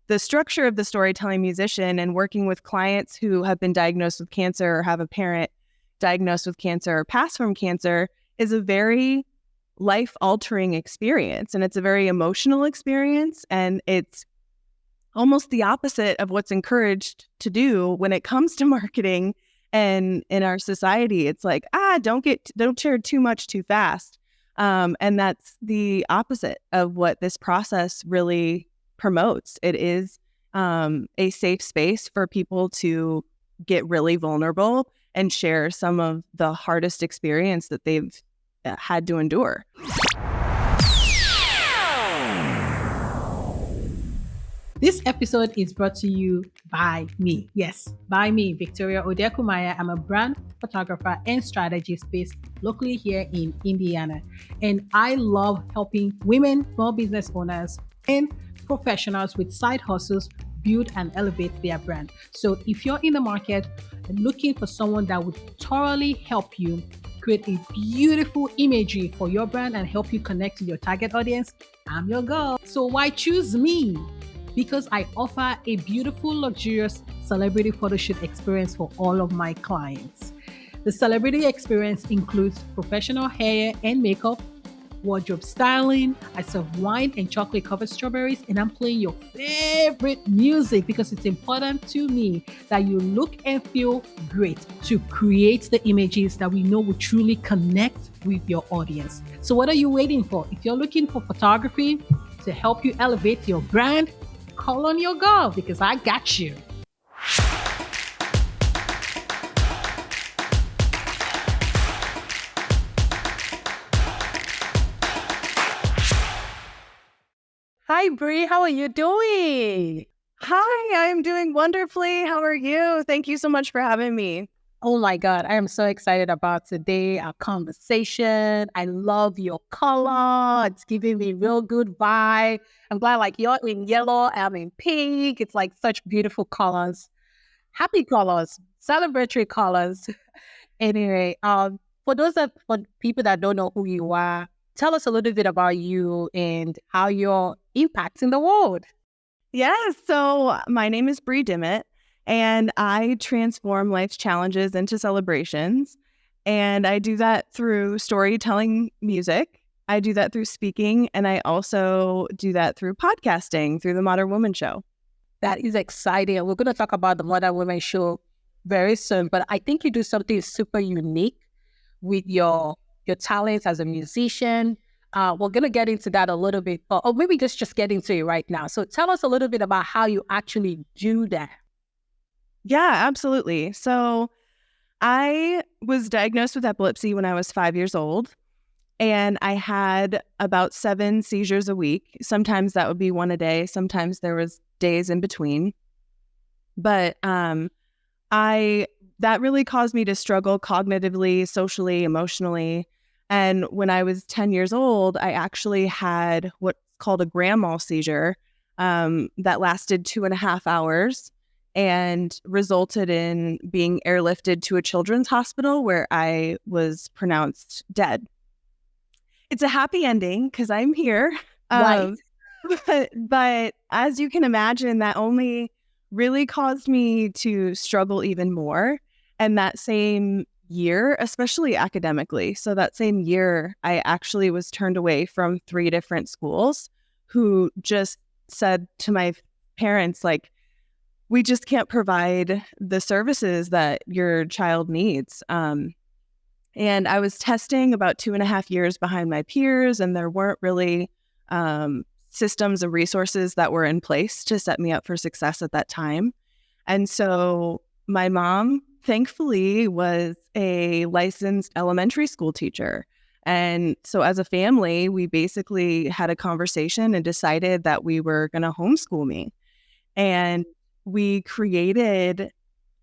the structure of the storytelling musician and working with clients who have been diagnosed with cancer or have a parent diagnosed with cancer or passed from cancer is a very life-altering experience. And it's a very emotional experience. And it's almost the opposite of what's encouraged to do when it comes to marketing. And in our society, it's like, don't share too much too fast. And that's the opposite of what this process really promotes. It is a safe space for people to get really vulnerable and share some of the hardest experience that they've had to endure. This episode is brought to you by me. Yes, by me, Victoria Odekomaya. I'm a brand photographer and strategist based locally here in Indiana. And I love helping women, small business owners, and professionals with side hustles build and elevate their brand. So if you're in the market and looking for someone that would thoroughly help you create a beautiful imagery for your brand and help you connect to your target audience, I'm your girl. So why choose me? Because I offer a beautiful, luxurious celebrity photo shoot experience for all of my clients. The celebrity experience includes professional hair and makeup, wardrobe styling. I serve wine and chocolate-covered strawberries, and I'm playing your favorite music because it's important to me that you look and feel great to create the images that we know will truly connect with your audience. So what are you waiting for? If you're looking for photography to help you elevate your brand, call on your girl because I got you. Hi, Bri. How are you doing? Hi, I'm doing wonderfully. How are you? Thank you so much for having me. Oh my God, I am so excited about today, our conversation. I love your color. It's giving me real good vibe. I'm glad like you're in yellow, I'm in pink. It's like such beautiful colors. Happy colors, celebratory colors. Anyway, for people that don't know who you are, tell us a little bit about you and how you're impacting the world. Yeah, so my name is Bri Dimit. And I transform life's challenges into celebrations. And I do that through storytelling music. I do that through speaking. And I also do that through podcasting, through the Modern Woman Show. That is exciting. We're going to talk about the Modern Woman Show very soon. But I think you do something super unique with your talents as a musician. We're going to get into that a little bit, or maybe just get into it right now. So tell us a little bit about how you actually do that. Yeah, absolutely. So I was diagnosed with epilepsy when I was 5 years old, and I had about 7 seizures a week. Sometimes that would be one a day. Sometimes there was days in between. But that really caused me to struggle cognitively, socially, emotionally. And when I was 10 years old, I actually had what's called a grand mal seizure that lasted 2.5 hours. And resulted in being airlifted to a children's hospital where I was pronounced dead. It's a happy ending because I'm here. Right. But as you can imagine, that only really caused me to struggle even more. And that same year, especially academically, so that same year, I actually was turned away from 3 different schools who just said to my parents, like, we just can't provide the services that your child needs. And I was testing about 2.5 years behind my peers, and there weren't really systems and resources that were in place to set me up for success at that time. And so my mom, thankfully, was a licensed elementary school teacher. And so as a family, we basically had a conversation and decided that we were going to homeschool me. And we created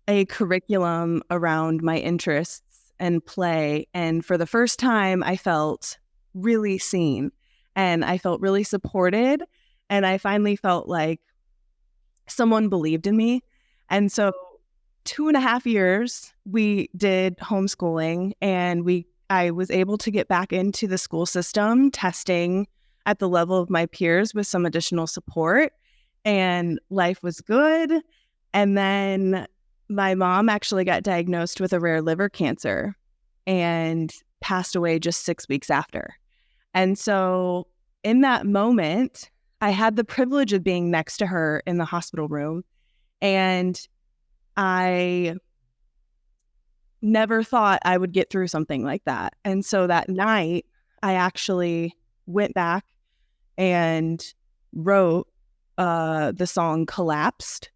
a curriculum around my interests and play. And for the first time, I felt really seen and I felt really supported. And I finally felt like someone believed in me. And so 2.5 years, we did homeschooling, and I was able to get back into the school system, testing at the level of my peers with some additional support. and life was good. And then my mom actually got diagnosed with a rare liver cancer and passed away just 6 weeks after. And so in that moment, I had the privilege of being next to her in the hospital room. And I never thought I would get through something like that. And so that night, I actually went back and wrote the song Collapsed,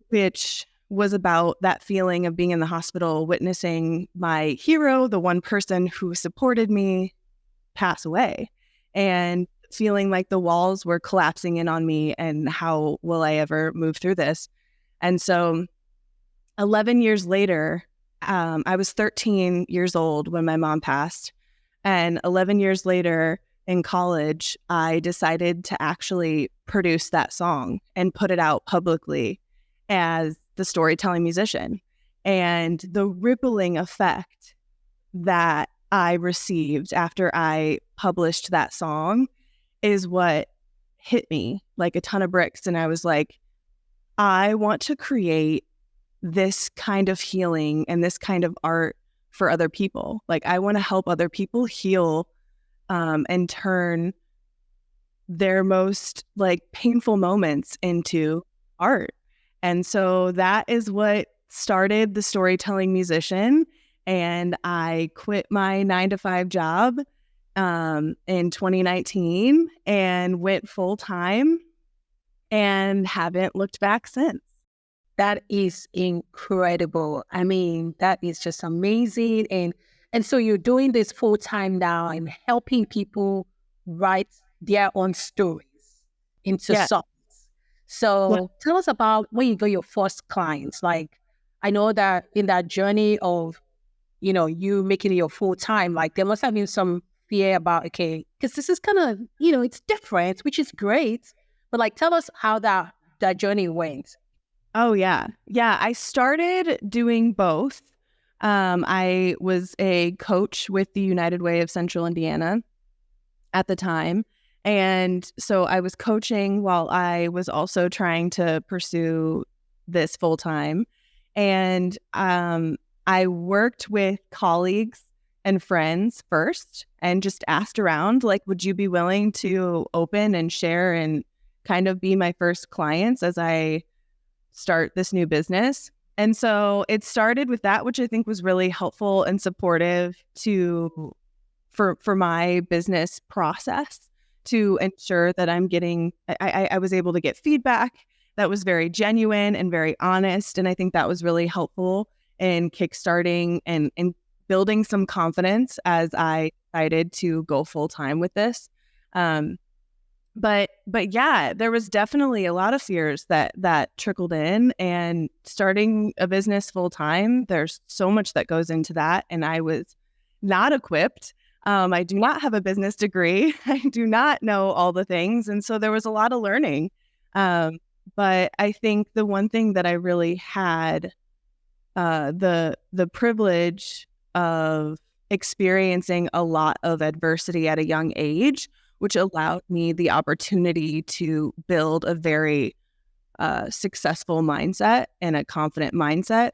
which was about that feeling of being in the hospital, witnessing my hero, the one person who supported me, pass away, and feeling like the walls were collapsing in on me and how will I ever move through this? And so 11 years later, I was 13 years old when my mom passed. And 11 years later in college, I decided to actually produce that song and put it out publicly as the storytelling musician. And the rippling effect that I received after I published that song is what hit me like a ton of bricks. And I was like, I want to create this kind of healing and this kind of art for other people. Like, I want to help other people heal and turn their most like painful moments into art. And so that is what started the storytelling musician. And I quit my 9-to-5 job in 2019 and went full time and haven't looked back since. That is incredible. I mean, that is just amazing. And so you're doing this full time now and helping people write their own stories into songs. So tell us about when you got your first clients. Like, I know that in that journey of, you making it your full time, like there must have been some fear about, okay, because this is kind of, it's different, which is great. But like, tell us how that journey went. Oh, yeah. Yeah, I started doing both. I was a coach with the United Way of Central Indiana at the time. And so I was coaching while I was also trying to pursue this full time. And I worked with colleagues and friends first and just asked around, like, would you be willing to open and share and kind of be my first clients as I start this new business? And so it started with that, which I think was really helpful and supportive for my business process, to ensure that I was able to get feedback that was very genuine and very honest. And I think that was really helpful in kickstarting and building some confidence as I decided to go full time with this. But yeah, there was definitely a lot of fears that trickled in, and starting a business full time, there's so much that goes into that. And I was not equipped. I do not have a business degree. I do not know all the things. And so there was a lot of learning. But I think the one thing that I really had the privilege of experiencing a lot of adversity at a young age, which allowed me the opportunity to build a very successful mindset and a confident mindset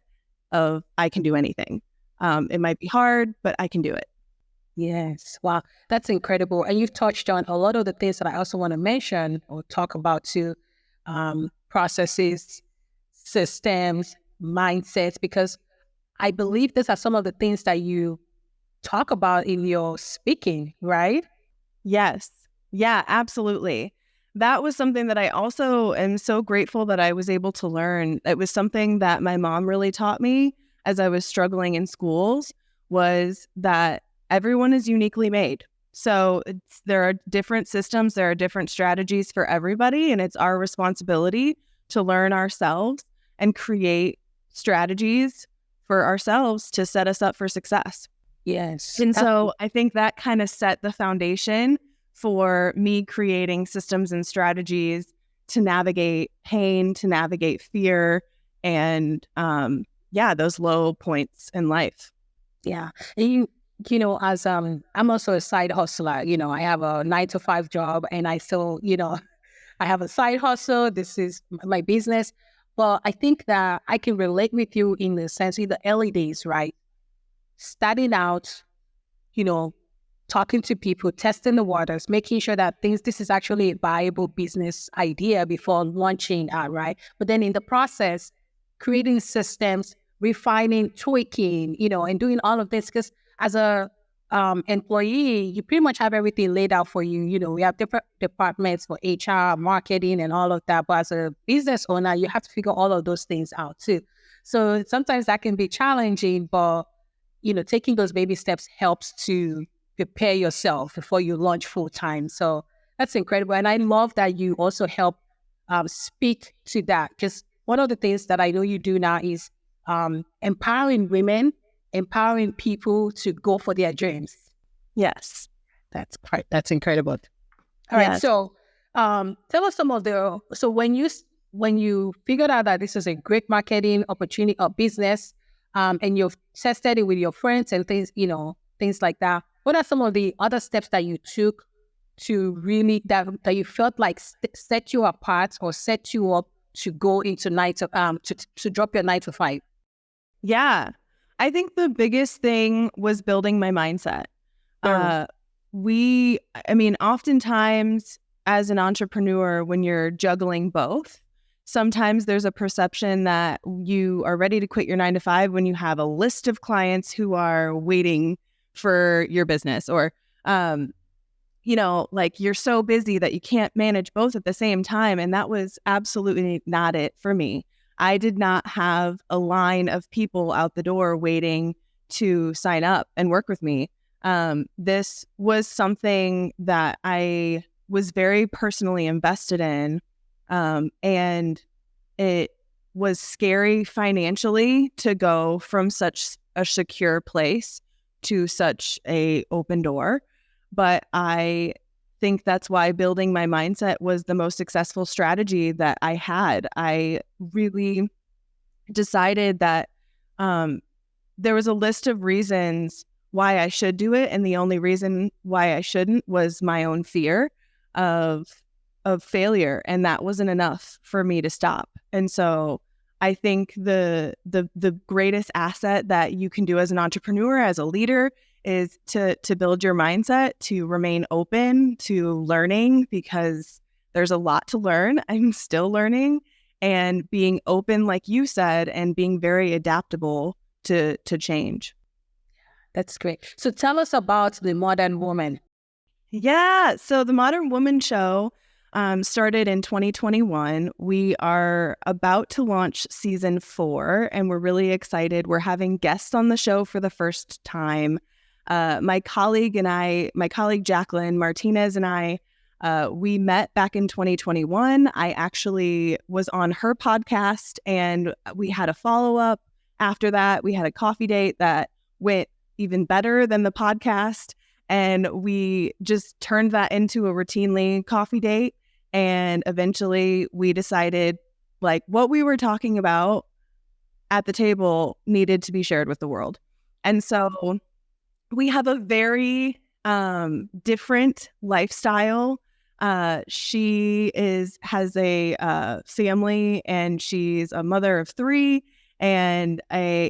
of I can do anything. It might be hard, but I can do it. Yes. Wow. That's incredible. And you've touched on a lot of the things that I also want to mention or talk about too. Processes, systems, mindsets, because I believe these are some of the things that you talk about in your speaking, right? Yes. Yeah, absolutely. That was something that I also am so grateful that I was able to learn. It was something that my mom really taught me as I was struggling in schools, was that everyone is uniquely made. So there are different systems, there are different strategies for everybody, and it's our responsibility to learn ourselves and create strategies for ourselves to set us up for success. Yes. And so I think that kind of set the foundation for me creating systems and strategies to navigate pain, to navigate fear, and those low points in life. Yeah. And as I'm also a side hustler, I have a 9-to-5 job, and I still, I have a side hustle. This is my business. But I think that I can relate with you in the sense in the early days, right? Starting out, talking to people, testing the waters, making sure that this is actually a viable business idea before launching out, right? But then in the process, creating systems, refining, tweaking, and doing all of this, because as a employee, you pretty much have everything laid out for you. We have different departments for HR, marketing, and all of that. But as a business owner, you have to figure all of those things out too. So sometimes that can be challenging, but taking those baby steps helps to prepare yourself before you launch full time. So that's incredible. And I love that you also help speak to that. Because one of the things that I know you do now is empowering women, empowering people to go for their dreams. Yes. That's incredible. All right. So tell us some of so when you figured out that this is a great marketing opportunity or business, and you've tested it with your friends and things, things like that, what are some of the other steps that you took to really, that you felt like set you apart or set you up to go into to drop your 9 to 5? Yeah. I think the biggest thing was building my mindset. Oftentimes as an entrepreneur, when you're juggling both, sometimes there's a perception that you are ready to quit your 9 to 5 when you have a list of clients who are waiting for your business, or, like you're so busy that you can't manage both at the same time. And that was absolutely not it for me. I did not have a line of people out the door waiting to sign up and work with me. This was something that I was very personally invested in. And it was scary financially to go from such a secure place to such a open door. But I think that's why building my mindset was the most successful strategy that I had. I really decided that there was a list of reasons why I should do it, and the only reason why I shouldn't was my own fear of failure, and that wasn't enough for me to stop. And so I think the greatest asset that you can do as an entrepreneur, as a leader, is to build your mindset, to remain open to learning, because there's a lot to learn. I'm still learning, and being open, like you said, and being very adaptable to change. That's great. So tell us about The Modern Woman. Yeah. So The Modern Woman show started in 2021. We are about to launch season 4, and we're really excited. We're having guests on the show for the first time. My colleague Jacqueline Martinez and I, we met back in 2021. I actually was on her podcast, and we had a follow-up after that. We had a coffee date that went even better than the podcast. And we just turned that into a routinely coffee date. And eventually we decided, like, what we were talking about at the table needed to be shared with the world. And so we have a very different lifestyle. She has a family, and she's a mother of 3, and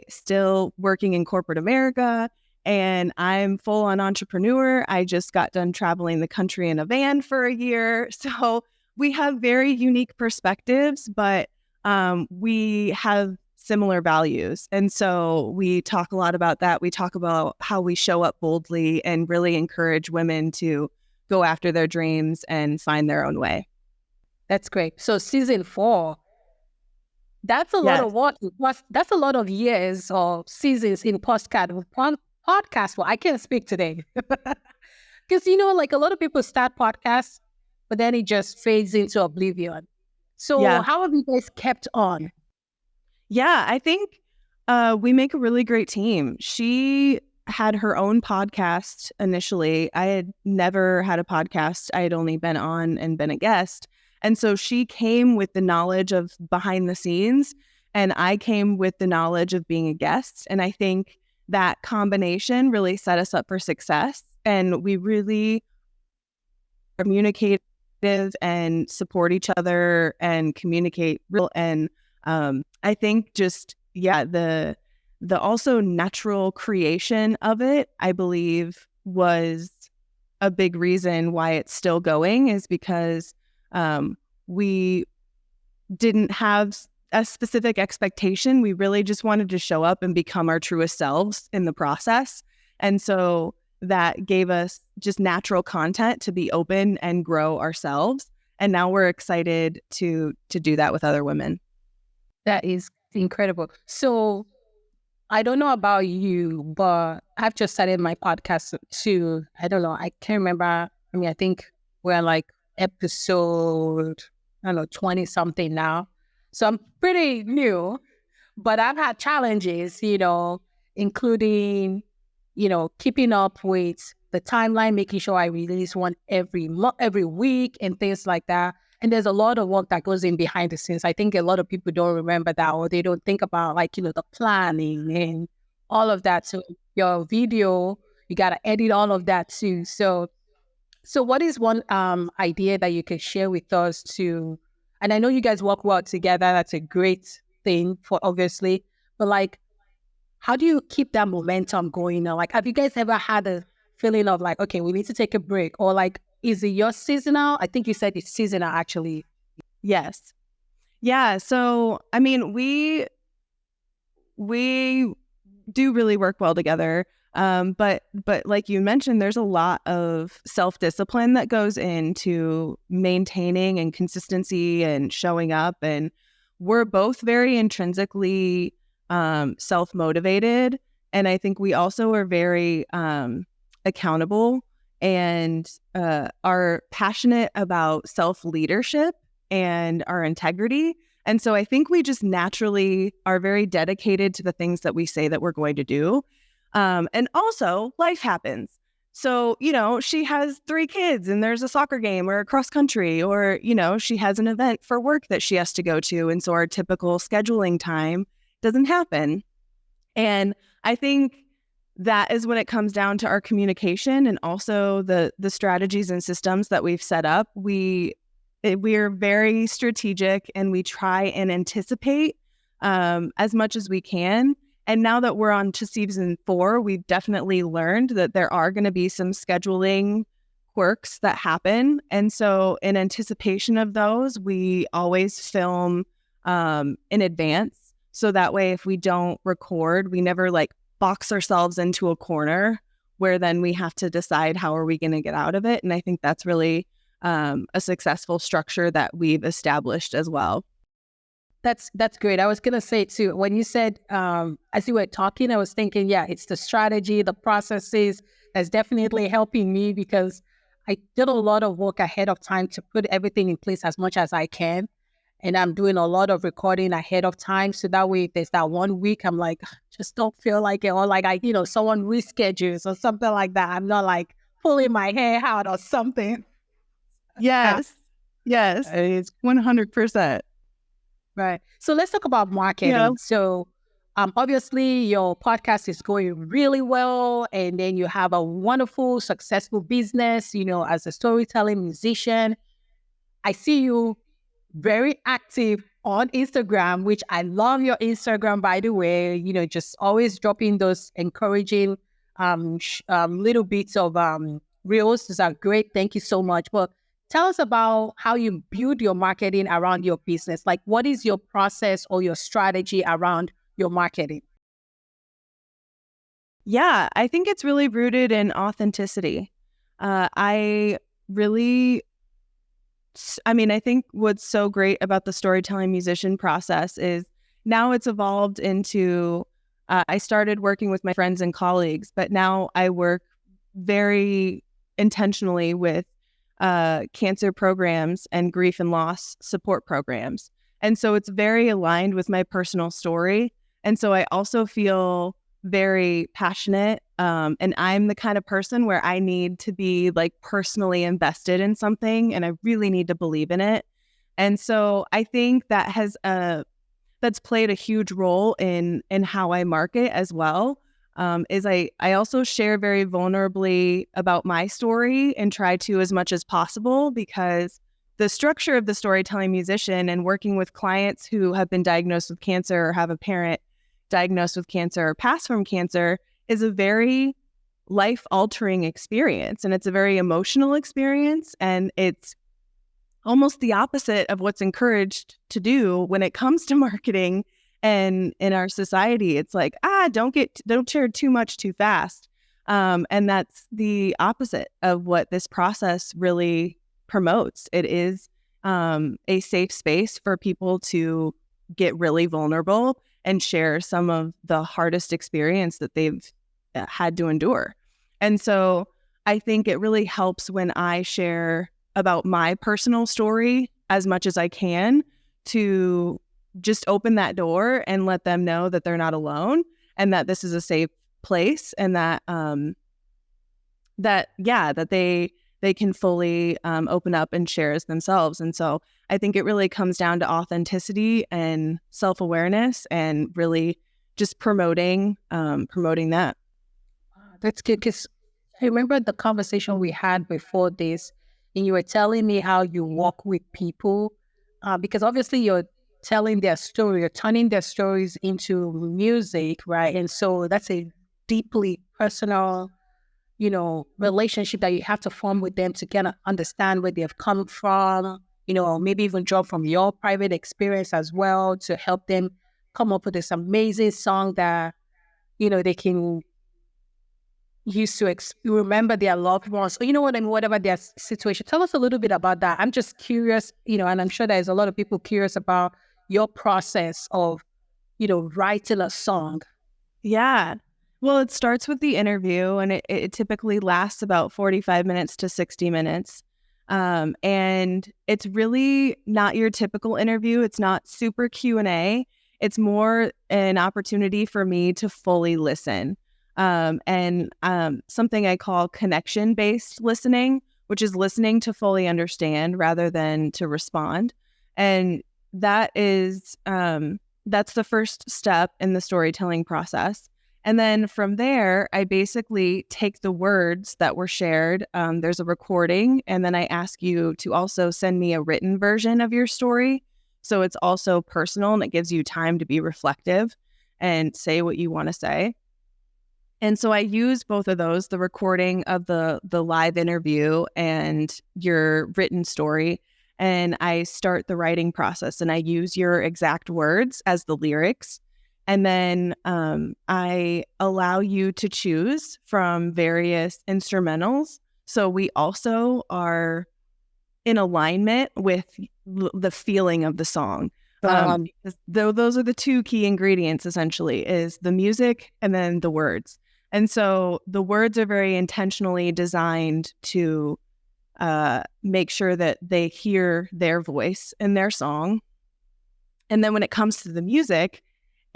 still working in corporate America. And I'm full-on entrepreneur. I just got done traveling the country in a van for a year. So we have very unique perspectives, but we have similar values. And so we talk a lot about that. We talk about how we show up boldly and really encourage women to go after their dreams and find their own way. That's great. So season 4, that's a lot of what? That's a lot of years or seasons in podcast. Well, I can't speak today. Because, like a lot of people start podcasts, but then it just fades into oblivion. So how have you guys kept on? Yeah, I think we make a really great team. She had her own podcast initially. I had never had a podcast. I had only been on and been a guest. And so she came with the knowledge of behind the scenes, and I came with the knowledge of being a guest. And I think that combination really set us up for success. And we really communicate and support each other and communicate real. And I think just, the also natural creation of it, I believe, was a big reason why it's still going, is because we didn't have a specific expectation. We really just wanted to show up and become our truest selves in the process. And so that gave us just natural content to be open and grow ourselves. And now we're excited to do that with other women. That is incredible. So I don't know about you, but I've just started my podcast too. I don't know. I can't remember. I mean, I think we're like episode, 20 something now. So I'm pretty new, but I've had challenges, including, keeping up with the timeline, making sure I release one every week and things like that. And there's a lot of work that goes in behind the scenes. I think a lot of people don't remember that, or they don't think about the planning and all of that. So your video, you got to edit all of that too. So what is one idea that you can share with us to, and I know you guys work well together. That's a great thing for obviously, but how do you keep that momentum going now? Have you guys ever had a feeling of okay, we need to take a break, or is it your seasonal? I think you said it's seasonal, actually. Yes. Yeah. So, I mean, we do really work well together. But like you mentioned, there's a lot of self-discipline that goes into maintaining and consistency and showing up. And we're both very intrinsically self-motivated. And I think we also are very accountable and are passionate about self-leadership and our integrity. And so I think we just naturally are very dedicated to the things that we say that we're going to do. And also, life happens. So, she has 3 kids and there's a soccer game or a cross country, or, she has an event for work that she has to go to. And so our typical scheduling time doesn't happen. And I think that is when it comes down to our communication and also the strategies and systems that we've set up. We're very strategic and we try and anticipate as much as we can. And now that we're on to season 4, we've definitely learned that there are going to be some scheduling quirks that happen. And so in anticipation of those, we always film in advance. So that way, if we don't record, we never box ourselves into a corner where then we have to decide how are we going to get out of it. And I think that's really a successful structure that we've established as well. That's great. I was going to say too, when you said, as you were talking, I was thinking, it's the strategy, the processes that's definitely helping me, because I did a lot of work ahead of time to put everything in place as much as I can. And I'm doing a lot of recording ahead of time. So that way, if there's that 1 week, I'm just don't feel like it. Or someone reschedules or something like that. I'm not pulling my hair out or something. Yes. Yes. It's 100%. Right. So let's talk about marketing. Yeah. So obviously your podcast is going really well, and then you have a wonderful, successful business, as a storytelling musician. I see you very active on Instagram, which I love your Instagram, by the way, just always dropping those encouraging little bits of reels. Those are great. Thank you so much. But tell us about how you build your marketing around your business. What is your process or your strategy around your marketing? Yeah, I think it's really rooted in authenticity. I think what's so great about the storytelling musician process is now it's evolved into, I started working with my friends and colleagues, but now I work very intentionally with cancer programs and grief and loss support programs. And so it's very aligned with my personal story. And so I also feel very passionate. And I'm the kind of person where I need to be personally invested in something, and I really need to believe in it. And so I think that has that's played a huge role in how I market as well. Is I also share very vulnerably about my story and try to as much as possible, because the structure of the storytelling musician and working with clients who have been diagnosed with cancer or have a parent diagnosed with cancer or passed from cancer is a very life-altering experience. And it's a very emotional experience. And it's almost the opposite of what's encouraged to do when it comes to marketing. And in our society, it's like, don't share too much too fast. And that's the opposite of what this process really promotes. It is a safe space for people to get really vulnerable and share some of the hardest experience that they've had to endure. And so I think it really helps when I share about my personal story as much as I can to just open that door and let them know that they're not alone and that this is a safe place, and that they can fully open up and share as themselves. And so I think it really comes down to authenticity and self-awareness and really just promoting that. That's good, because I remember the conversation we had before this, and you were telling me how you walk with people, because obviously you're telling their story, you're turning their stories into music, right? And so that's a deeply personal, relationship that you have to form with them to kind of understand where they've come from, maybe even draw from your private experience as well to help them come up with this amazing song that, they can use to remember their loved ones, or whatever their situation. Tell us a little bit about that. I'm just curious, and I'm sure there's a lot of people curious about your process of, writing a song. Yeah. Well, it starts with the interview, and it typically lasts about 45 minutes to 60 minutes. And it's really not your typical interview. It's not super Q&A. It's more an opportunity for me to fully listen. And something I call connection-based listening, which is listening to fully understand rather than to respond. And that is that's the first step in the storytelling process. And then from there, I basically take the words that were shared. There's a recording, and then I ask you to also send me a written version of your story. So it's also personal, and it gives you time to be reflective and say what you want to say. And so I use both of those, the recording of the live interview and your written story, and I start the writing process, and I use your exact words as the lyrics. And then I allow you to choose from various instrumentals. So we also are in alignment with the feeling of the song. Because those are the two key ingredients, essentially, is the music and then the words. And so the words are very intentionally designed to make sure that they hear their voice in their song. And then when it comes to the music,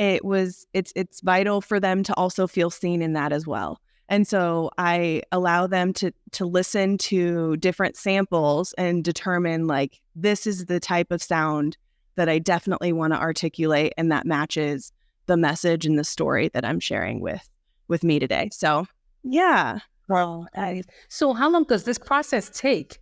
it's vital for them to also feel seen in that as well. And so I allow them to listen to different samples and determine, like, this is the type of sound that I definitely want to articulate, and that matches the message and the story that I'm sharing with me today. So, yeah. Well, so how long does this process take?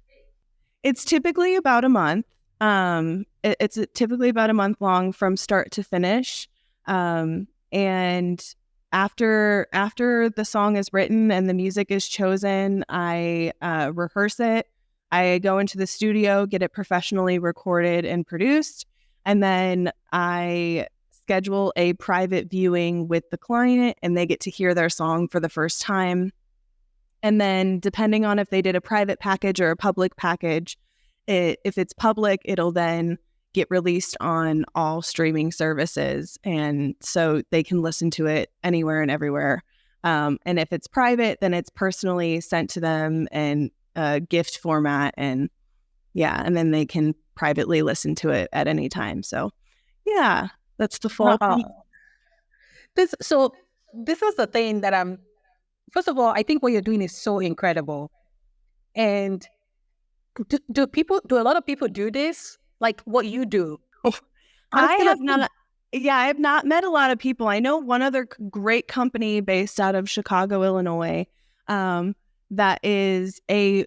It's typically about a month. It's typically about a month long from start to finish. And after the song is written and the music is chosen, I rehearse it. I go into the studio, get it professionally recorded and produced, and then I schedule a private viewing with the client, and they get to hear their song for the first time. And then depending on if they did a private package or a public package, if it's public, it'll then get released on all streaming services, and so they can listen to it anywhere and everywhere. And if it's private, then it's personally sent to them in a gift format, and then they can privately listen to it at any time. So yeah, that's the full thing. This is the thing that first of all, I think what you're doing is so incredible. And do a lot of people do this? Like what you do? I have not met a lot of people. I know one other great company based out of Chicago, Illinois. that is a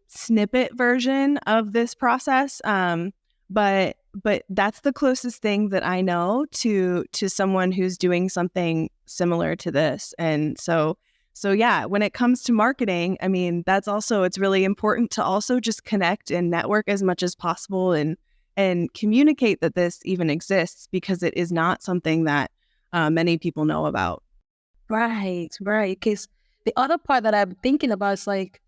snippet version of this process. But that's the closest thing that I know to someone who's doing something similar to this. And so yeah, when it comes to marketing, I mean, that's also, it's really important to also just connect and network as much as possible and communicate that this even exists, because it is not something that many people know about. Right. Because the other part that I'm thinking about is like,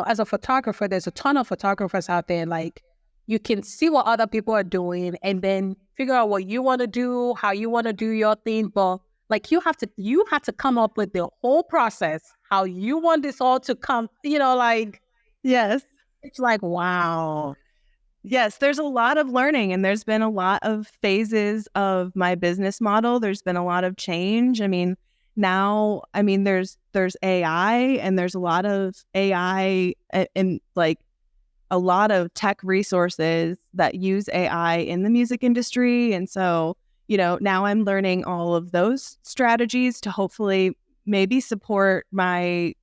as a photographer, there's a ton of photographers out there. Like, you can see what other people are doing and then figure out what you want to do, how you want to do your thing. But like, you have to come up with the whole process, how you want this all to come, like, Yes. it's like, wow. Yes, there's a lot of learning, and there's been a lot of phases of my business model. There's been a lot of change. I mean, now, there's AI, and there's a lot of AI and like a lot of tech resources that use AI in the music industry. And so, now I'm learning all of those strategies to hopefully maybe support my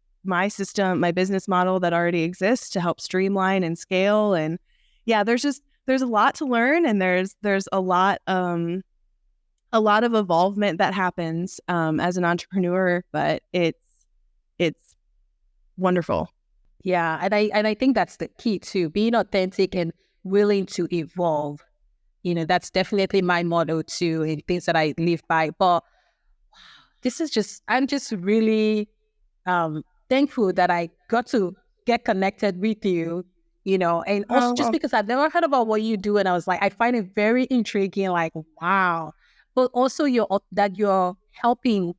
system, my business model that already exists, to help streamline and scale. And yeah, there's a lot to learn, and there's a lot of evolvement that happens as an entrepreneur, but it's wonderful. Yeah, and I think that's the key too, being authentic and willing to evolve. That's definitely my motto too, and things that I live by. But I'm just really thankful that I got to get connected with you, and also just because I've never heard about what you do, and I was like, I find it very intriguing, like, wow. But also that you're helping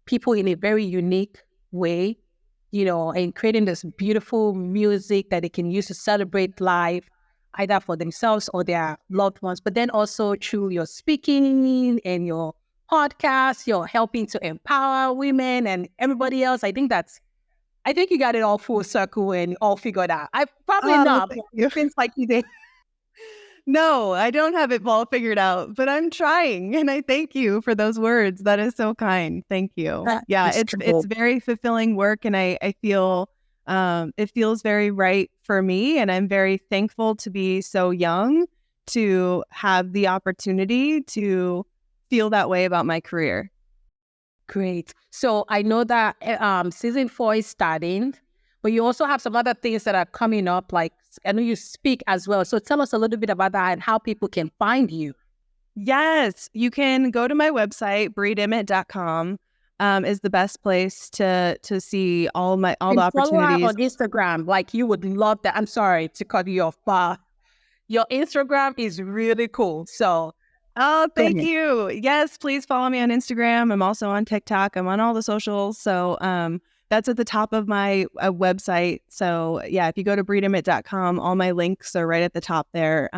people in a very unique way, and creating this beautiful music that they can use to celebrate life, either for themselves or their loved ones. But then also through your speaking and your podcast, you're helping to empower women and everybody else. I think you got it all full circle and all figured out. I probably not, but it seems like you did. No, I don't have it all figured out, but I'm trying, and I thank you for those words. That is so kind. Thank you. Yeah, it's very fulfilling work, and I feel it feels very right for me, and I'm very thankful to be so young to have the opportunity to feel that way about my career. Great. So I know that season 4 is starting, but you also have some other things that are coming up. Like, I know you speak as well. So tell us a little bit about that and how people can find you. Yes, you can go to my website, bridimit.com. Is the best place to see all the opportunities. Follow her on Instagram. Like, you would love that. I'm sorry to cut you off, but your Instagram is really cool. So thank you. Yes, please follow me on Instagram. I'm also on TikTok. I'm on all the socials. So that's at the top of my website. So yeah, if you go to bridimit.com, all my links are right at the top there.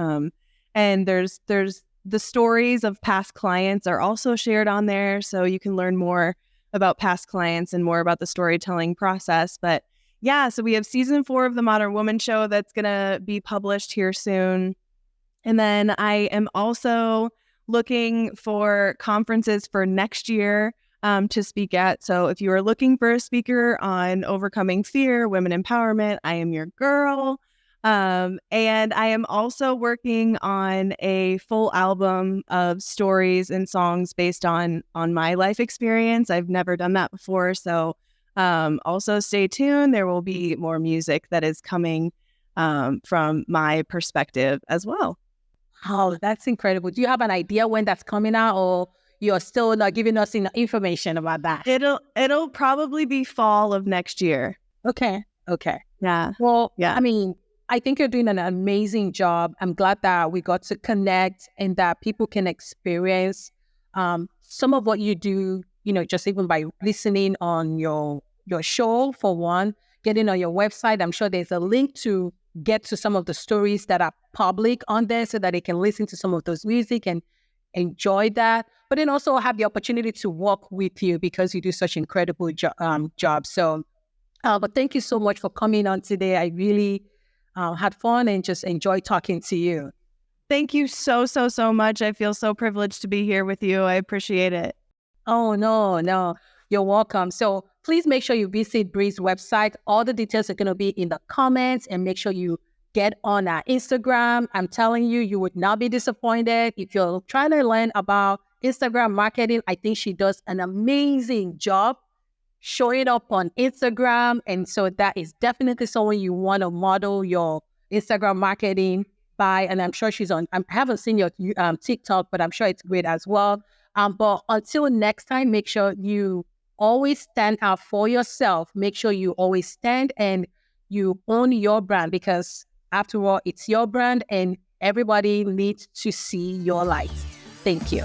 And there's the stories of past clients are also shared on there. So you can learn more about past clients and more about the storytelling process. But yeah, so we have season 4 of the Modern Woman Show that's going to be published here soon. And then I am also looking for conferences for next year to speak at. So if you are looking for a speaker on overcoming fear, women empowerment, I am your girl. And I am also working on a full album of stories and songs based on my life experience. I've never done that before. So also stay tuned. There will be more music that is coming from my perspective as well. Oh, that's incredible. Do you have an idea when that's coming out, or you're still not giving us enough information about that? It'll probably be fall of next year. Okay. Yeah. Well, yeah. I mean, I think you're doing an amazing job. I'm glad that we got to connect and that people can experience some of what you do, just even by listening on your show, for one, getting on your website. I'm sure there's a link to get to some of the stories that are public on there so that they can listen to some of those music and enjoy that, but then also have the opportunity to work with you because you do such incredible job. So, but thank you so much for coming on today. I really had fun and just enjoyed talking to you. Thank you so much. I feel so privileged to be here with you. I appreciate it. Oh, no. You're welcome. So please make sure you visit Bri's website. All the details are going to be in the comments, and make sure you get on our Instagram. I'm telling you, you would not be disappointed. If you're trying to learn about Instagram marketing, I think she does an amazing job showing up on Instagram. And so that is definitely someone you want to model your Instagram marketing by. And I'm sure she's on, I haven't seen your TikTok, but I'm sure it's great as well. But until next time, make sure you always stand out for yourself. Make sure you always stand and you own your brand, because after all, it's your brand and everybody needs to see your light. Thank you.